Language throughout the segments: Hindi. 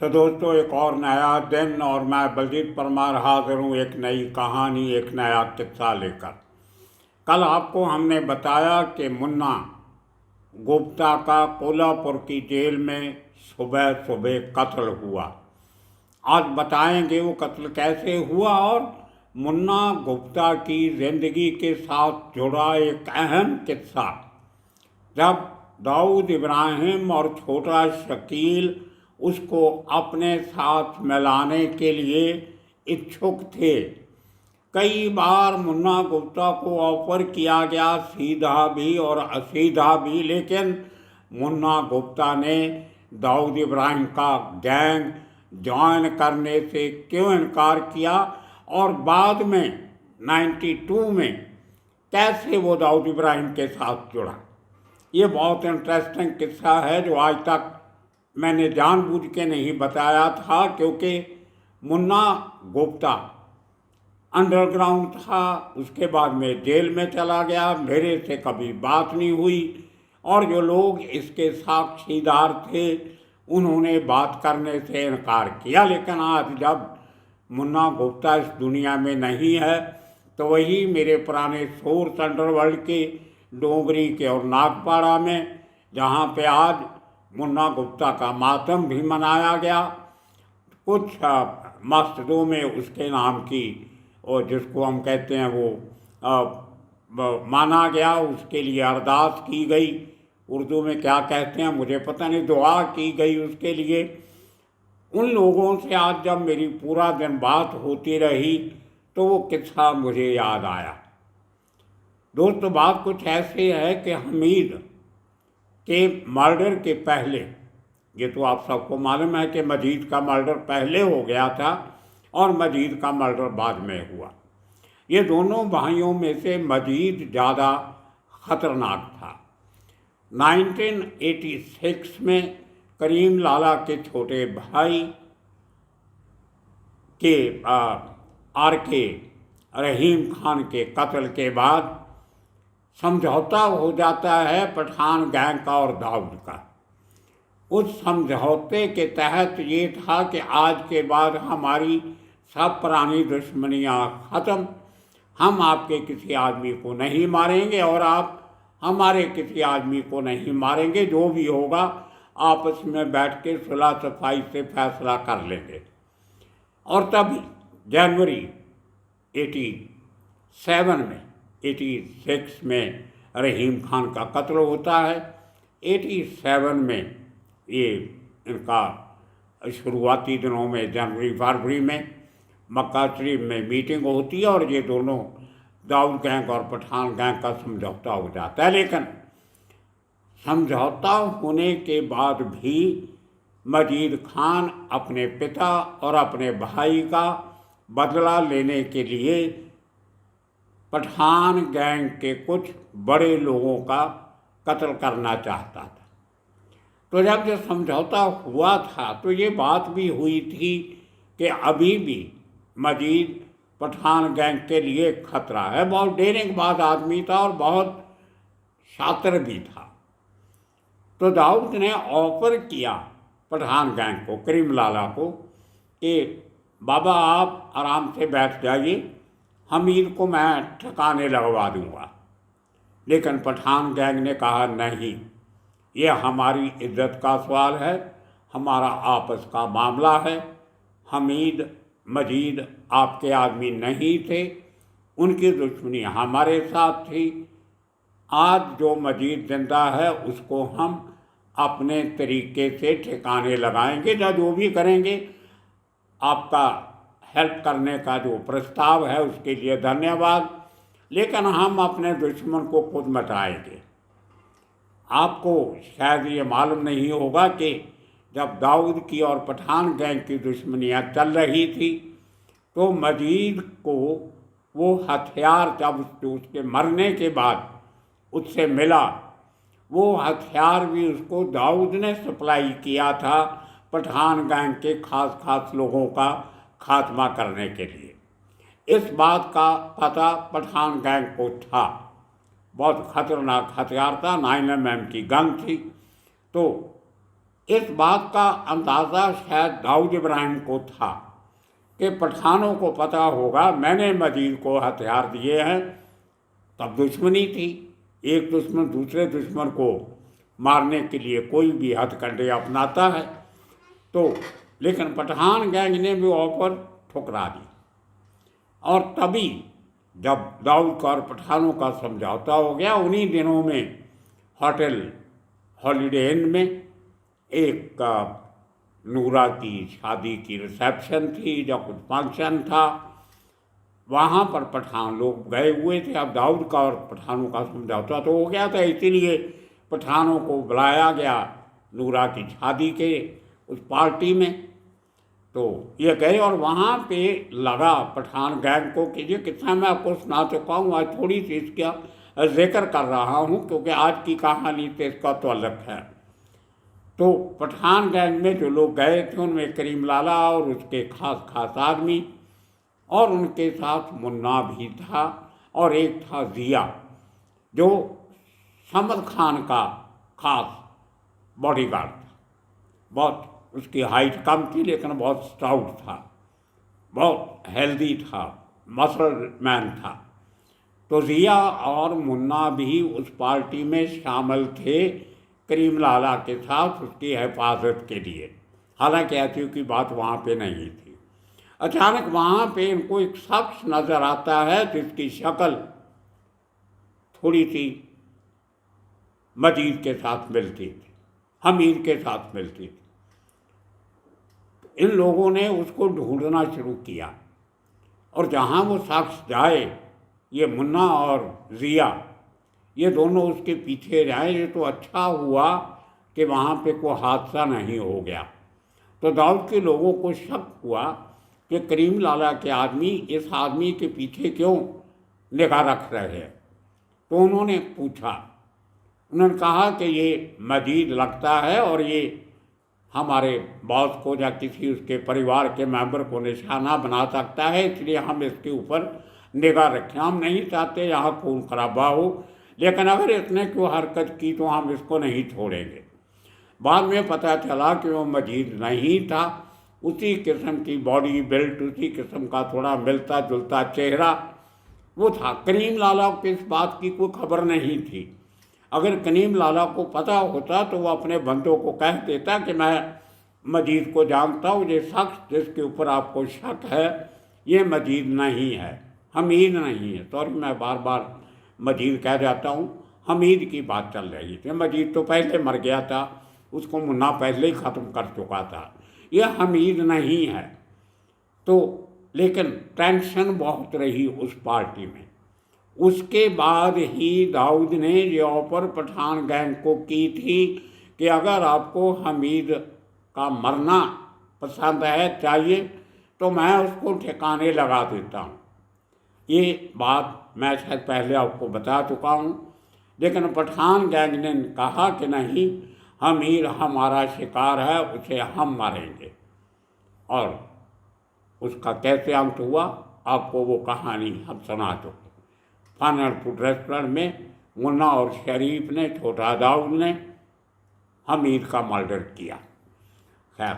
तो दोस्तों, एक और नया दिन और मैं बलजीत परमार हाजिर हूँ एक नई कहानी, एक नया किस्सा लेकर। कल आपको हमने बताया कि मुन्ना गुप्ता का कोल्हापुर की जेल में सुबह सुबह कत्ल हुआ। आज बताएंगे वो कत्ल कैसे हुआ और मुन्ना गुप्ता की ज़िंदगी के साथ जुड़ा एक अहम किस्सा। जब दाऊद इब्राहिम और छोटा शकील उसको अपने साथ मिलाने के लिए इच्छुक थे। कई बार मुन्ना गुप्ता को ऑफर किया गया, सीधा भी और असीधा भी, लेकिन मुन्ना गुप्ता ने दाऊद इब्राहिम का गैंग ज्वाइन करने से क्यों इनकार किया और बाद में 92 में कैसे वो दाऊद इब्राहिम के साथ जुड़ा। ये बहुत इंटरेस्टिंग किस्सा है जो आज तक मैंने जानबूझ के नहीं बताया था, क्योंकि मुन्ना गुप्ता अंडरग्राउंड था, उसके बाद में जेल में चला गया, मेरे से कभी बात नहीं हुई और जो लोग इसके साक्षीदार थे उन्होंने बात करने से इनकार किया। लेकिन आज जब मुन्ना गुप्ता इस दुनिया में नहीं है तो वही मेरे पुराने सोर्स अंडरवर्ल्ड के डोंगरी के और नागपाड़ा में, जहाँ पे आज मुन्ना गुप्ता का मातम भी मनाया गया, कुछ मस्जिदों में उसके नाम की और जिसको हम कहते हैं वो माना गया, उसके लिए अरदास की गई। उर्दू में क्या कहते हैं मुझे पता नहीं, दुआ की गई उसके लिए। उन लोगों से आज जब मेरी पूरा दिन बात होती रही तो वो किस्सा मुझे याद आया। दोस्तों, बात कुछ ऐसी है कि हमीद के मर्डर के पहले, ये तो आप सबको मालूम है कि मजीद का मर्डर पहले हो गया था और मजीद का मर्डर बाद में हुआ। ये दोनों भाइयों में से मजीद ज़्यादा ख़तरनाक था। 1986 में करीम लाला के छोटे भाई के RK रहीम खान के कत्ल के बाद समझौता हो जाता है पठान गैंग का और दाऊद का। उस समझौते के तहत ये था कि आज के बाद हमारी सब पुरानी दुश्मनियाँ ख़त्म, हम आपके किसी आदमी को नहीं मारेंगे और आप हमारे किसी आदमी को नहीं मारेंगे, जो भी होगा आपस में बैठ के सुलह सफाई से फैसला कर लेंगे। और तभी जनवरी 86 में रहीम खान का कत्ल होता है। 87 में ये इनका शुरुआती दिनों में जनवरी फरवरी में मक्का शरीफ में मीटिंग होती है और ये दोनों दाऊद गैंग और पठान गैंग का समझौता हो जाता है। लेकिन समझौता होने के बाद भी मजीद खान अपने पिता और अपने भाई का बदला लेने के लिए पठान गैंग के कुछ बड़े लोगों का कत्ल करना चाहता था। तो जब ये समझौता हुआ था तो ये बात भी हुई थी कि अभी भी मजीद पठान गैंग के लिए खतरा है। बहुत डेरिंगबाज आदमी था और बहुत शातिर भी था। तो दाऊद ने ऑफर किया पठान गैंग को, करीम लाला को, कि बाबा आप आराम से बैठ जाइए, हमीद को मैं ठिकाने लगवा दूंगा। लेकिन पठान गैंग ने कहा नहीं, ये हमारी इज्जत का सवाल है, हमारा आपस का मामला है। हमीद मजीद आपके आदमी नहीं थे, उनकी दुश्मनी हमारे साथ थी। आज जो मजीद जिंदा है उसको हम अपने तरीके से ठिकाने लगाएंगे, या जो भी करेंगे। आपका हेल्प करने का जो प्रस्ताव है उसके लिए धन्यवाद, लेकिन हम अपने दुश्मन को खुद मिटाएंगे। आपको शायद ये मालूम नहीं होगा कि जब दाऊद की और पठान गैंग की दुश्मनियाँ चल रही थी तो मजीद को वो हथियार जब उसके मरने के बाद उससे मिला, वो हथियार भी उसको दाऊद ने सप्लाई किया था पठान गैंग के खास लोगों का खात्मा करने के लिए। इस बात का पता पठान गैंग को था। बहुत ख़तरनाक हथियार था, 9mm की गन थी। तो इस बात का अंदाज़ा शायद दाऊद इब्राहिम को था कि पठानों को पता होगा मैंने मजीद को हथियार दिए हैं। तब दुश्मनी थी, एक दुश्मन दूसरे दुश्मन को मारने के लिए कोई भी हथकंडे अपनाता है। तो लेकिन पठान गैंग ने भी ऑफर ठुकरा दी। और तभी जब दाऊद का और पठानों का समझौता हो गया, उन्हीं दिनों में होटल हॉलीडे इन में एक नूरा की शादी की रिसेप्शन थी, जब कुछ फंक्शन था, वहाँ पर पठान लोग गए हुए थे। अब दाऊद का और पठानों का समझौता तो हो गया था, इसीलिए पठानों को बुलाया गया नूरा की शादी के उस पार्टी में। तो ये गए और वहाँ पे लगा पठान गैंग को कि ये किस्सा मैं आपको सुना चुका हूँ, आज थोड़ी सी इसका जिक्र कर रहा हूँ क्योंकि आज की कहानी से इसका तो अलग है। तो पठान गैंग में जो लोग गए थे उनमें करीम लाला और उसके खास खास आदमी, और उनके साथ मुन्ना भी था, और एक था जिया जो समद खान का खास बॉडीगार्ड था। बहुत उसकी हाइट कम थी लेकिन बहुत स्टाउट था, बहुत हेल्दी था, मसल मैन था। तो जिया और मुन्ना भी उस पार्टी में शामिल थे करीम लाला के साथ उसकी हिफाजत के लिए। हालांकि ऐसी की बात वहाँ पे नहीं थी। अचानक वहाँ पे इनको एक शख्स नज़र आता है जिसकी शक्ल थोड़ी सी मजीद के साथ मिलती थी, हमीद के साथ मिलती थी। इन लोगों ने उसको ढूंढना शुरू किया और जहाँ वो शख्स जाए, ये मुन्ना और जिया ये दोनों उसके पीछे जाए। ये तो अच्छा हुआ कि वहाँ पे कोई हादसा नहीं हो गया। तो दाऊद के लोगों को शक हुआ कि करीम लाला के आदमी इस आदमी के पीछे क्यों निगाह रख रहे हैं। तो उन्होंने पूछा, उन्होंने कहा कि ये मजीद लगता है और ये हमारे बॉस को या किसी उसके परिवार के मेंबर को निशाना बना सकता है, इसलिए हम इसके ऊपर निगाह रखें। हम नहीं चाहते यहाँ खून खराबा हो, लेकिन अगर इसने कोई हरकत की तो हम इसको नहीं छोड़ेंगे। बाद में पता चला कि वो मजीद नहीं था, उसी किस्म की बॉडी बिल्ट, उसी किस्म का थोड़ा मिलता जुलता चेहरा वो था। करीम लाला को इस बात की कोई खबर नहीं थी। अगर करीम लाला को पता होता तो वो अपने बंदों को कह देता कि मैं मजीद को जानता हूँ, ये शख्स जिसके ऊपर आपको शक है ये मजीद नहीं है, हमीद नहीं है। सॉरी, मैं बार बार मजीद कह जाता हूँ, हमीद की बात चल रही थी। मजीद तो पहले मर गया था, उसको मुन्ना पहले ही ख़त्म कर चुका था, ये हमीद नहीं है। तो लेकिन टेंशन बहुत रही उस पार्टी में। उसके बाद ही दाऊद ने ये ऑफर पठान गैंग को की थी कि अगर आपको हमीद का मरना पसंद है, चाहिए, तो मैं उसको ठिकाने लगा देता हूँ। ये बात मैं शायद पहले आपको बता चुका हूँ, लेकिन पठान गैंग ने कहा कि नहीं, हमीद हमारा शिकार है, उसे हम मारेंगे। और उसका कैसे अंत हुआ आपको वो कहानी हम सुना चुके। फन एंड फूड रेस्टोरेंट में मुन्ना और शरीफ ने, छोटा दाऊद ने हमीद का मर्डर किया। खैर,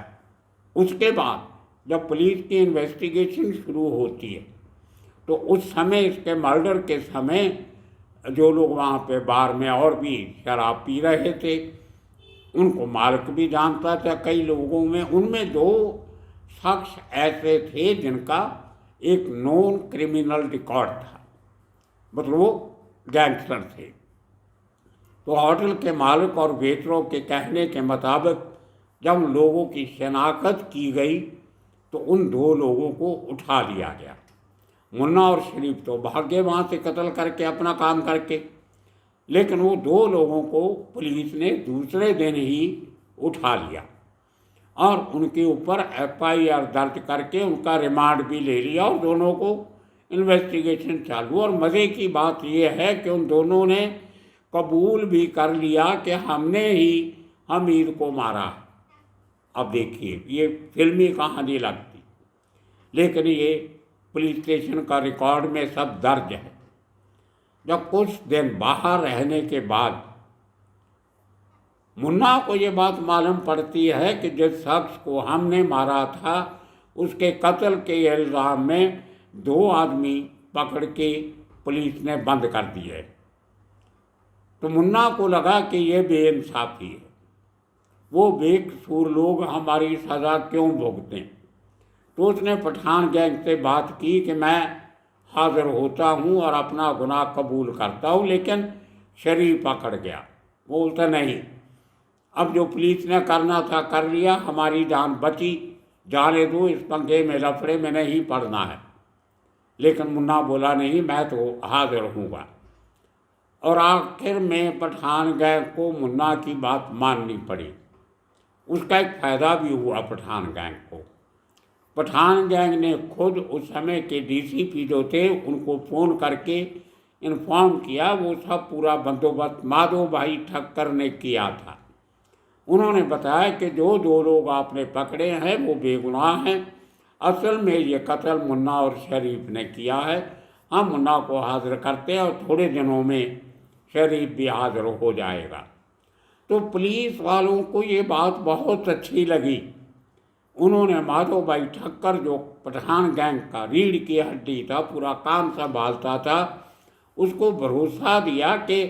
उसके बाद जब पुलिस की इन्वेस्टिगेशन शुरू होती है तो उस समय, इसके मर्डर के समय, जो लोग वहाँ पे बार में और भी शराब पी रहे थे उनको मालिक भी जानता था कई लोगों में। उनमें दो शख्स ऐसे थे जिनका एक नॉन क्रिमिनल रिकॉर्ड था, मतलब वो गैंगस्टर थे। तो होटल के मालिक और वेटरों के कहने के मुताबिक जब लोगों की शनाख्त की गई तो उन दो लोगों को उठा लिया गया। मुन्ना और शरीफ तो भाग गए वहाँ से कत्ल करके, अपना काम करके, लेकिन वो दो लोगों को पुलिस ने दूसरे दिन ही उठा लिया और उनके ऊपर FIR दर्ज करके उनका रिमांड भी ले लिया और दोनों को इन्वेस्टिगेशन चालू। और मज़े की बात यह है कि उन दोनों ने कबूल भी कर लिया कि हमने ही हमीद को मारा। अब देखिए, ये फिल्मी कहानी लगती, लेकिन ये पुलिस स्टेशन का रिकॉर्ड में सब दर्ज है। जब कुछ दिन बाहर रहने के बाद मुन्ना को ये बात मालूम पड़ती है कि जिस शख्स को हमने मारा था उसके कत्ल के इल्ज़ाम में 2 आदमी पकड़ के पुलिस ने बंद कर दिए। तो मुन्ना को लगा कि ये बेइंसाफ़ी है, वो बेकसूर लोग हमारी सज़ा क्यों भुगतें। तो उसने पठान गैंग से बात की कि मैं हाज़िर होता हूँ और अपना गुनाह कबूल करता हूँ, लेकिन शरीफ पकड़ गया। वो बोलता नहीं, अब जो पुलिस ने करना था कर लिया, हमारी जान बची, जाने दो, इस पंगे में लफड़े में नहीं पड़ना है। लेकिन मुन्ना बोला नहीं, मैं तो हाज़िर हूँगा। और आखिर में पठान गैंग को मुन्ना की बात माननी पड़ी। उसका एक फ़ायदा भी हुआ पठान गैंग को। पठान गैंग ने खुद उस समय के डीसीपी जो थे उनको फ़ोन करके इन्फॉर्म किया। वो सब पूरा बंदोबस्त माधो भाई ठक्कर ने किया था। उन्होंने बताया कि जो 2 लोग आपने पकड़े हैं वो बेगुनाह हैं, असल में ये कत्ल मुन्ना और शरीफ ने किया है। हम मुन्ना को हाज़िर करते हैं और थोड़े दिनों में शरीफ भी हाज़िर हो जाएगा। तो पुलिस वालों को ये बात बहुत अच्छी लगी। उन्होंने माधो भाई ठक्कर, जो पठान गैंग का रीढ़ की हड्डी था, पूरा काम संभालता था, उसको भरोसा दिया कि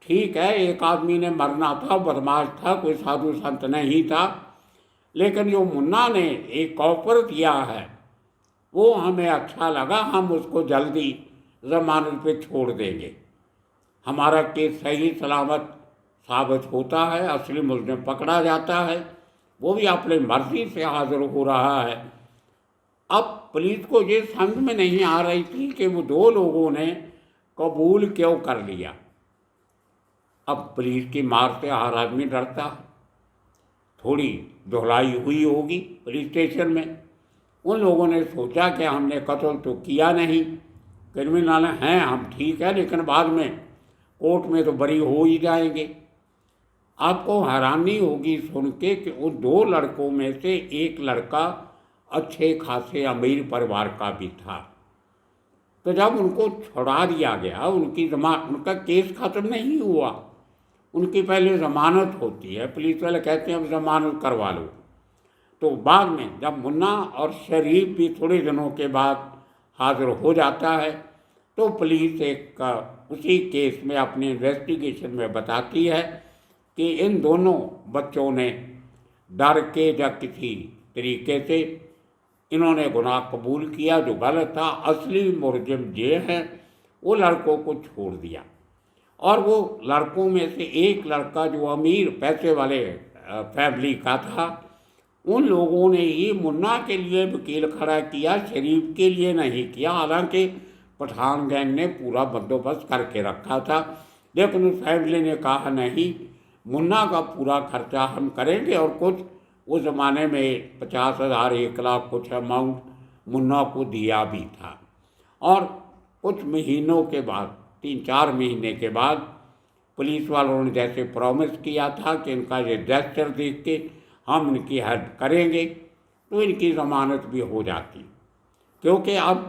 ठीक है, एक आदमी ने मरना था, बदमाश था, कोई साधु संत नहीं था, लेकिन जो मुन्ना ने एक ऑफर दिया है वो हमें अच्छा लगा, हम उसको जल्दी ज़मानत पे छोड़ देंगे। हमारा केस सही सलामत साबित होता है, असली मुल्ज़िम पकड़ा जाता है, वो भी अपनी मर्ज़ी से हाज़िर हो रहा है। अब पुलिस को ये समझ में नहीं आ रही थी कि वो 2 लोगों ने कबूल क्यों कर लिया। अब पुलिस की मार से हर आदमी डरता है। थोड़ी धुलाई हुई होगी पुलिस स्टेशन में। उन लोगों ने सोचा कि हमने कत्ल तो किया नहीं, क्रिमिनल हैं हम, ठीक है, लेकिन बाद में कोर्ट में तो बरी हो ही जाएंगे। आपको हैरानी होगी सुन के कि उन 2 लड़कों में से एक लड़का अच्छे खासे अमीर परिवार का भी था। तो जब उनको छुड़ा दिया गया, उनका केस ख़त्म नहीं हुआ, उनकी पहले ज़मानत होती है, पुलिस वाले कहते हैं अब ज़मानत करवा लो। तो बाद में जब मुन्ना और शरीफ भी थोड़े दिनों के बाद हाज़िर हो जाता है तो पुलिस उसी केस में अपनी इन्वेस्टिगेशन में बताती है कि इन दोनों बच्चों ने डर के या किसी तरीके से इन्होंने गुनाह कबूल किया जो गलत था। असली मुलज़िम ये हैं, वो लड़कों को छोड़ दिया। और वो लड़कों में से एक लड़का जो अमीर पैसे वाले फैमिली का था, उन लोगों ने ही मुन्ना के लिए वकील खड़ा किया, शरीफ के लिए नहीं किया। हालांकि पठान गैंग ने पूरा बंदोबस्त करके रखा था, लेकिन उस फैमिली ने कहा नहीं, मुन्ना का पूरा खर्चा हम करेंगे। और कुछ उस ज़माने में 50,000 1 लाख कुछ अमाउंट मुन्ना को दिया भी था। और कुछ महीनों के बाद, 3-4 महीने के बाद, पुलिस वालों ने जैसे प्रॉमिस किया था कि इनका ये जेस्चर देख के हम इनकी हेल्प करेंगे, तो इनकी ज़मानत भी हो जाती। क्योंकि अब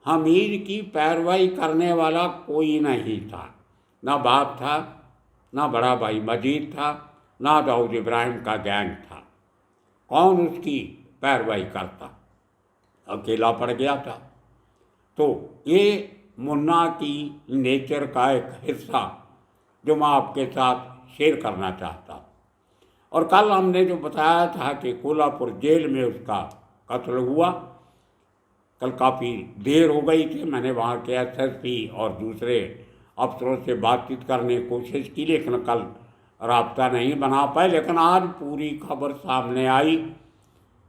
हमीर की पैरवाई करने वाला कोई नहीं था, ना बाप था, ना बड़ा भाई मजीद था, ना दाऊद इब्राहिम का गैंग था। कौन उसकी पैरवाई करता, अकेला पड़ गया था। तो ये मुन्ना की नेचर का एक हिस्सा जो मैं आपके साथ शेयर करना चाहता हूँ। और कल हमने जो बताया था कि कोल्हापुर जेल में उसका कत्ल हुआ, कल काफ़ी देर हो गई थी, मैंने वहाँ के एसएसपी और दूसरे अफसरों से बातचीत करने की कोशिश की, लेकिन कल राब्ता नहीं बना पाए। लेकिन आज पूरी खबर सामने आई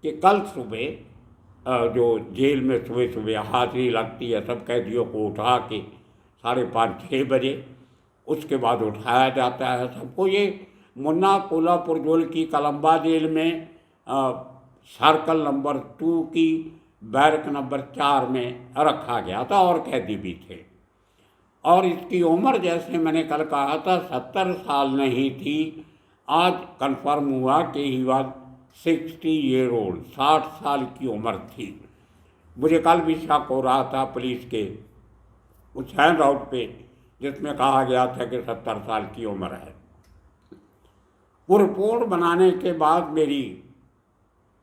कि कल सुबह जो जेल में सुबह सुबह हाजिरी लगती है सब कैदियों को उठा के 5:30-6 बजे, उसके बाद उठाया जाता है सबको। ये मुन्ना कोल्हापुर जेल की कलम्बा जेल में सर्कल नंबर 2 की बैरक नंबर 4 में रखा गया था और कैदी भी थे। और इसकी उम्र जैसे मैंने कल कहा था 70 साल नहीं थी, आज कंफर्म हुआ कि ही वॉज 60 ईयर ओल्ड, 60 साल की उम्र थी। मुझे कल भी शक हो रहा था पुलिस के उस हैंड आउट पे जिसमें कहा गया था कि 70 साल की उम्र है। वो रिपोर्ट बनाने के बाद मेरी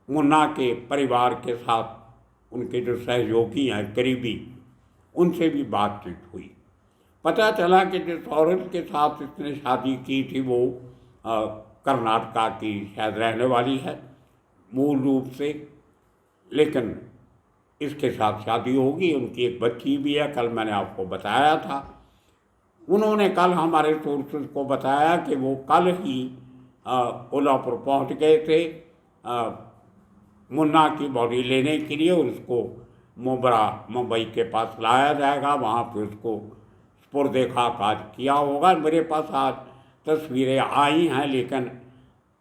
मुन्ना के परिवार के साथ उनके जो सहयोगी हैं करीबी, उनसे भी बातचीत हुई। पता चला कि जिस औरत के साथ इसने शादी की थी वो कर्नाटका की शायद रहने वाली है मूल रूप से, लेकिन इसके साथ शादी होगी, उनकी एक बच्ची भी है, कल मैंने आपको बताया था। उन्होंने कल हमारे सोर्सेस को बताया कि वो कल ही कोल्हापुर पहुंच गए थे मुन्ना की बॉडी लेने के लिए। उसको मुंबई के पास लाया जाएगा, वहाँ पे उसको सुपुर्द खाक किया होगा। मेरे पास आज तस्वीरें आई हैं, लेकिन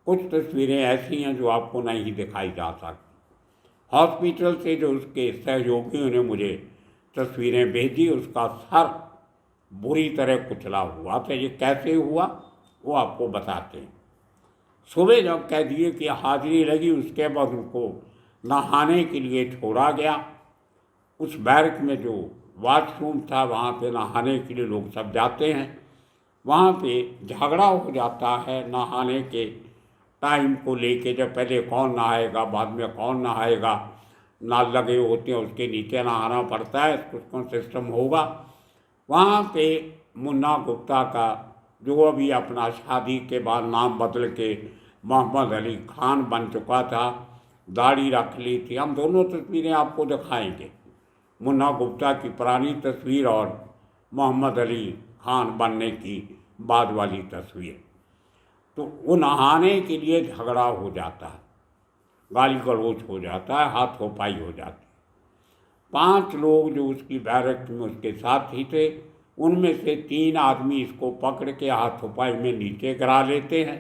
कुछ तस्वीरें ऐसी हैं जो आपको नहीं दिखाई जा सकती। हॉस्पिटल से जो उसके सहयोगियों ने मुझे तस्वीरें भेजी, उसका सर बुरी तरह कुचला हुआ था। ये कैसे हुआ वो आपको बताते हैं। सुबह जब कैदियों की हाजिरी लगी, उसके बाद उनको नहाने के लिए छोड़ा गया। उस बैरक में जो वॉशरूम था वहाँ पे नहाने के लिए लोग सब जाते हैं, वहाँ पे झगड़ा हो जाता है नहाने के टाइम को लेके। जब पहले कौन नहाएगा, बाद में कौन नहाएगा, नाल लगे होते हैं उसके नीचे नहाना पड़ता है, कुछ सिस्टम होगा। वहाँ पे मुन्ना गुप्ता का जो अभी अपना शादी के बाद नाम बदल के मोहम्मद अली खान बन चुका था, दाढ़ी रख ली थी। हम दोनों तस्वीरें आपको दिखाएंगे, मुन्ना गुप्ता की पुरानी तस्वीर और मोहम्मद अली खान बनने की बाद वाली तस्वीर। तो वो नहाने के लिए झगड़ा हो जाता है, गाली गलौज हो जाता है, हाथोपाई हो जाती है। 5 लोग जो उसकी बैरक में उसके साथ ही थे, उनमें से 3 आदमी इसको पकड़ के हाथोपाई में नीचे गिरा लेते हैं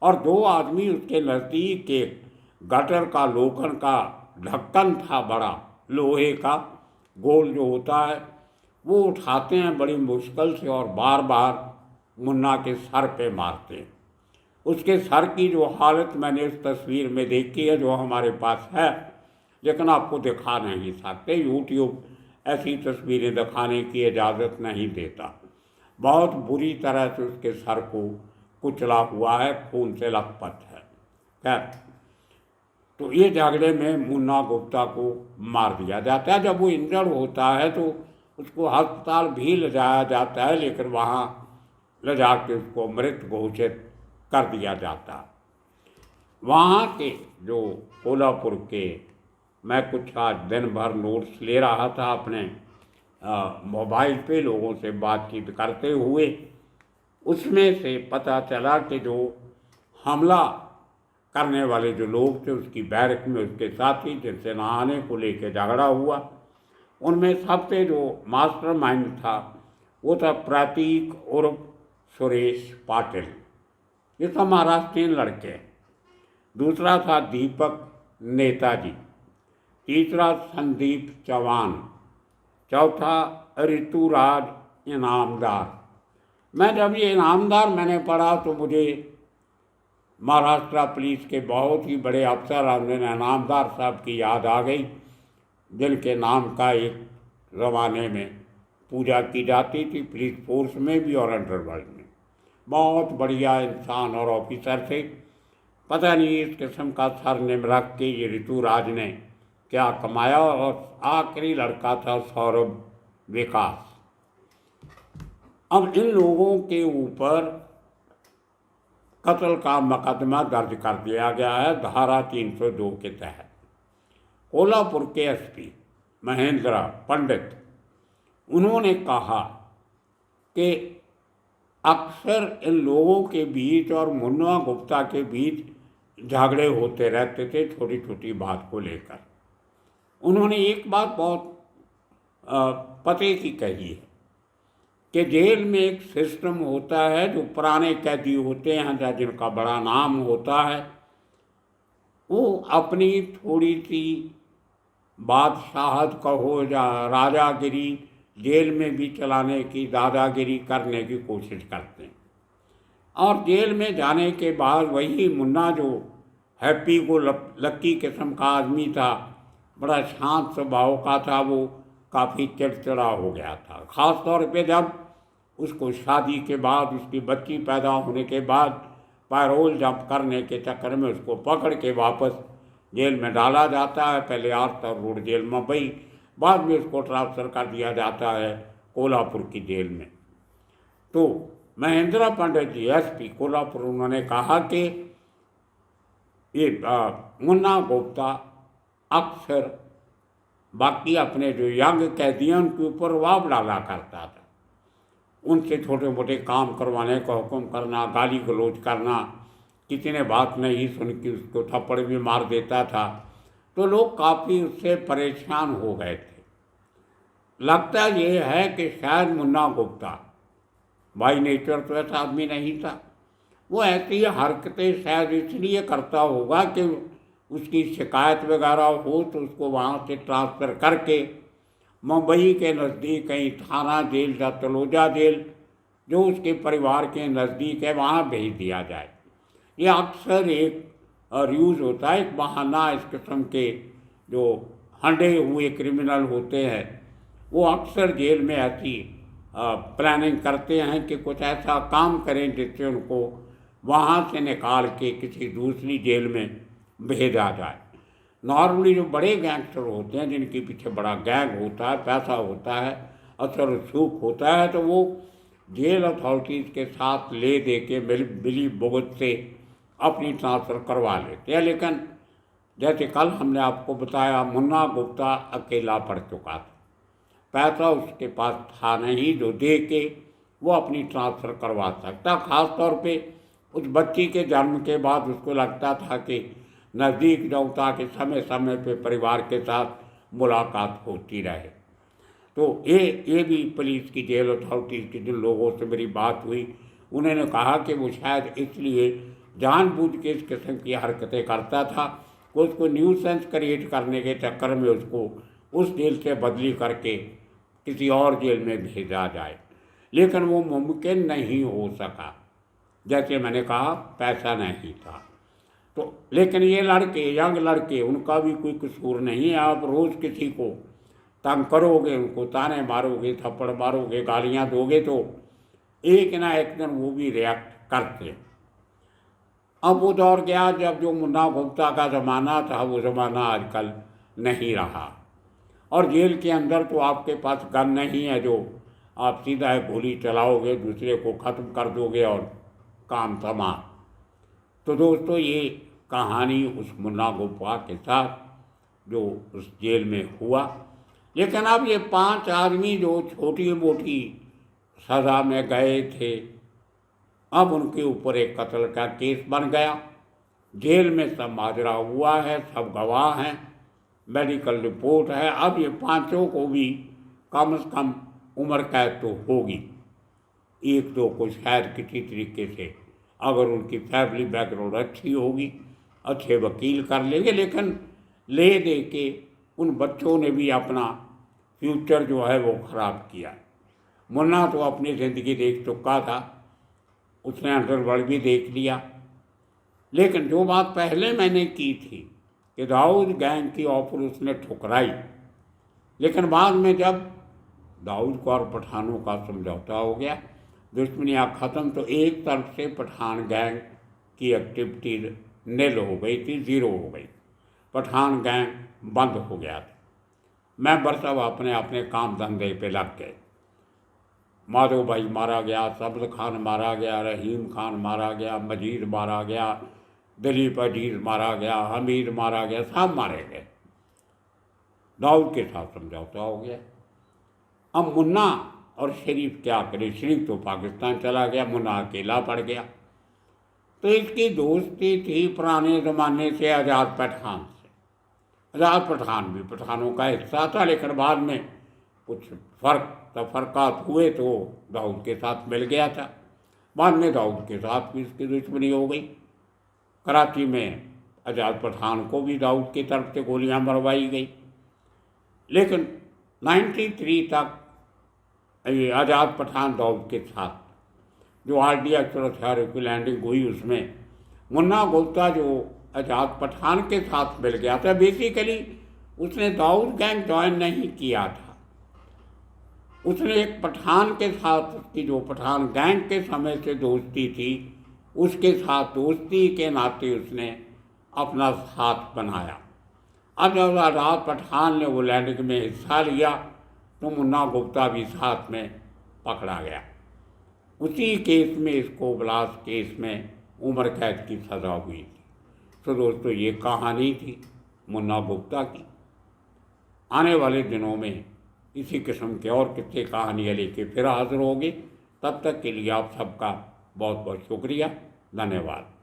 और 2 आदमी उसके नज़दीक एक गटर का लोखंड का ढक्कन था, बड़ा लोहे का गोल जो होता है, वो उठाते हैं बड़ी मुश्किल से और बार बार मुन्ना के सर पे मारते हैं। उसके सर की जो हालत मैंने उस तस्वीर में देखी है जो हमारे पास है, लेकिन आपको दिखा नहीं सकते, यूट्यूब ऐसी तस्वीरें दिखाने की इजाज़त नहीं देता। बहुत बुरी तरह से उसके सर को कुचला हुआ है, खून से लथपथ है। खैर, तो ये झगड़े में मुन्ना गुप्ता को मार दिया जाता है। जब वो इंजर्ड होता है तो उसको अस्पताल भी ले जाया जाता है, लेकिन वहाँ ले जा के उसको मृत घोषित कर दिया जाता। वहाँ के जो कोल्हापुर के, मैं कुछ आज दिन भर नोट्स ले रहा था अपने मोबाइल पे लोगों से बातचीत करते हुए, उसमें से पता चला कि जो हमला करने वाले जो लोग थे उसकी बैरक में उसके साथी जिनसे नहाने को लेकर झगड़ा हुआ, उनमें सबसे जो मास्टरमाइंड था वो था प्रतीक उर्फ सुरेश पाटिल। ये सब महाराष्ट्रीयन लड़के हैं। दूसरा था दीपक नेताजी, तीसरा संदीप चौहान, चौथा ऋतुराज इनामदार। मैं जब ये इनामदार मैंने पढ़ा तो मुझे महाराष्ट्र पुलिस के बहुत ही बड़े अफसर इनामदार साहब की याद आ गई, जिनके नाम का एक ज़माने में पूजा की जाती थी पुलिस फोर्स में भी और अंडरवर्ल्ड में। बहुत बढ़िया इंसान और ऑफिसर थे। पता नहीं इस किस्म का सरनेम रख के ये ऋतुराज ने क्या कमाया। और आखिरी लड़का था सौरभ विकास। अब इन लोगों के ऊपर कत्ल का मुकदमा दर्ज कर दिया गया है धारा 302 के तहत। कोल्हापुर के एसपी महेंद्र पंडित, उन्होंने कहा कि अक्सर इन लोगों के बीच और मुन्ना गुप्ता के बीच झगड़े होते रहते थे छोटी छोटी बात को लेकर। उन्होंने एक बात बहुत पते की कही है कि जेल में एक सिस्टम होता है, जो पुराने कैदी होते हैं या जिनका बड़ा नाम होता है, वो अपनी थोड़ी सी बादशाहत कहो या राजागिरी जेल में भी चलाने की, दादागिरी करने की कोशिश करते हैं। और जेल में जाने के बाद वही मुन्ना जो हैप्पी को लक्की किस्म का आदमी था, बड़ा शांत स्वभाव का था, वो काफ़ी चिड़चिड़ा हो गया था। ख़ास तौर पे जब उसको शादी के बाद, उसकी बच्ची पैदा होने के बाद पैरोल जंप करने के चक्कर में उसको पकड़ के वापस जेल में डाला जाता है। पहले आर्थर रोड जेल मुंबई, बाद में उसको ट्रांसफ़र कर दिया जाता है कोल्हापुर की जेल में। तो महेंद्र पंडित जी एसपी कोल्हापुर, उन्होंने कहा कि ये मुन्ना गुप्ता अक्सर बाकी अपने जो यंग कैदी हैं उनके ऊपर दबाव डाला करता था, उनसे छोटे मोटे काम करवाने का हुक्म करना, गाली गलौज करना, किसी ने बात नहीं सुन के उसको थप्पड़ भी मार देता था। तो लोग काफ़ी उससे परेशान हो गए थे। लगता ये है कि शायद मुन्ना गुप्ता बाई नेचर तो ऐसा आदमी नहीं था, वो ऐसी हरकतें शायद इसलिए करता होगा कि उसकी शिकायत वगैरह हो तो उसको वहाँ से ट्रांसफ़र करके मुंबई के नज़दीक कहीं थाना जेल या तलोजा जेल जो उसके परिवार के नज़दीक है वहाँ भेज दिया जाए। ये अक्सर एक यूज़ होता है, एक बहाना। इस किस्म के जो हंडे हुए क्रिमिनल होते हैं वो अक्सर जेल में ऐसी प्लानिंग करते हैं कि कुछ ऐसा काम करें जिससे उनको वहाँ से निकाल के किसी दूसरी जेल में भेजा जाए। नॉर्मली जो बड़े गैंगस्टर होते हैं जिनके पीछे बड़ा गैंग होता है, पैसा होता है, असर रसूख होता है, तो वो जेल अथॉरिटीज़ के साथ ले दे के मिली भुगत से अपनी ट्रांसफ़र करवा लेते हैं। लेकिन जैसे कल हमने आपको बताया, मुन्ना गुप्ता अकेला पड़ चुका था, पैसा उसके पास था नहीं जो दे के वो अपनी ट्रांसफ़र करवा सकता। ख़ास तौर पे उस बच्ची के जन्म के बाद उसको लगता था कि नज़दीक जाऊँ ताकि समय समय पे परिवार के साथ मुलाकात होती रहे। तो ये भी पुलिस की जेल अथॉरिटीज़ के जिन लोगों से मेरी बात हुई, उन्होंने कहा कि वो शायद इसलिए जानबूझ के इस किस्म की हरकतें करता था कि उसको न्यूसेंस क्रिएट करने के चक्कर में उसको उस जेल से बदली करके किसी और जेल में भेजा जाए। लेकिन वो मुमकिन नहीं हो सका, जैसे मैंने कहा पैसा नहीं था। तो लेकिन ये लड़के, यंग लड़के, उनका भी कोई कसूर नहीं है। आप रोज़ किसी को तंग करोगे, उनको ताने मारोगे, थप्पड़ मारोगे, गालियाँ दोगे तो एक ना एक दिन वो भी रिएक्ट करते हैं। अब वो दौर गया जब जो मुन्ना गुप्ता का ज़माना था वो ज़माना आजकल नहीं रहा। और जेल के अंदर तो आपके पास गन नहीं है जो आप सीधा है गोली चलाओगे, दूसरे को ख़त्म कर दोगे और काम तमाम। तो दोस्तों ये कहानी उस मुन्ना गुप्ता के साथ जो उस जेल में हुआ। लेकिन अब ये 5 आदमी जो छोटी मोटी सज़ा में गए थे, अब उनके ऊपर एक कत्ल का केस बन गया। जेल में सब माजरा हुआ है, सब गवाह हैं, मेडिकल रिपोर्ट है। अब ये 5 को भी कम से कम उम्र कैद तो होगी। 1-2 को शायद किसी तरीके से, अगर उनकी फैमिली बैकग्राउंड अच्छी होगी, अच्छे वकील कर लेंगे। लेकिन ले दे के उन बच्चों ने भी अपना फ्यूचर जो है वो ख़राब किया। मुन्ना तो अपनी ज़िंदगी देख चुका था, उसने अंडरवर्ल्ड भी देख लिया। लेकिन जो बात पहले मैंने की थी कि दाऊद गैंग की ऑफर उसने ठुकराई, लेकिन बाद में जब दाऊद को और पठानों का समझौता हो गया, दुश्मनियाँ ख़त्म, तो एक तरफ से पठान गैंग की एक्टिविटी निल हो गई थी, ज़ीरो हो गई। पठान गैंग बंद हो गया था। मेंबर सब अपने अपने काम धंधे पे लग गए। माधो भाई मारा गया, सब्ज़ खान मारा गया, रहीम खान मारा गया, मजीद मारा गया, दिलीप अजीज़ मारा गया, हमीद मारा गया, सब मारे गए। दाऊद के साथ समझौता हो गया। अब मुन्ना और शरीफ क्या करे? शरीफ तो पाकिस्तान चला गया, मुन्ना अकेला पड़ गया। तो इसकी दोस्ती थी पुराने ज़माने से आज़ाद पठान से। आज़ाद पठान भी पठानों का हिस्सा था, लेकिन बाद में कुछ तफरकात हुए तो दाऊद के साथ मिल गया था। बाद में दाऊद के साथ भी इसकी दुश्मनी हो गई। कराची में आज़ाद पठान को भी दाऊद की तरफ से गोलियां मरवाई गई। लेकिन 93 तक ये आज़ाद पठान दाऊद के साथ जो RDX सुरक्षा की लैंडिंग हुई, उसमें मुन्ना गुप्ता जो आज़ाद पठान के साथ मिल गया था, बेसिकली उसने दाऊद गैंग ज्वाइन नहीं किया था। उसने एक पठान के साथ, उसकी जो पठान गैंग के समय से दोस्ती थी, उसके साथ दोस्ती के नाते उसने अपना साथ बनाया। अब जब राज पठान ने वो लैंडिंग में हिस्सा लिया तो मुन्ना गुप्ता भी साथ में पकड़ा गया। उसी केस में, इसको ब्लास्ट केस में उम्र कैद की सज़ा हुई थी। तो दोस्तों ये कहानी थी मुन्ना गुप्ता की। आने वाले दिनों में इसी किस्म के और किस्से कहानियाँ लेके फिर हाजिर होंगे। तब तक के लिए आप सबका बहुत बहुत शुक्रिया, धन्यवाद।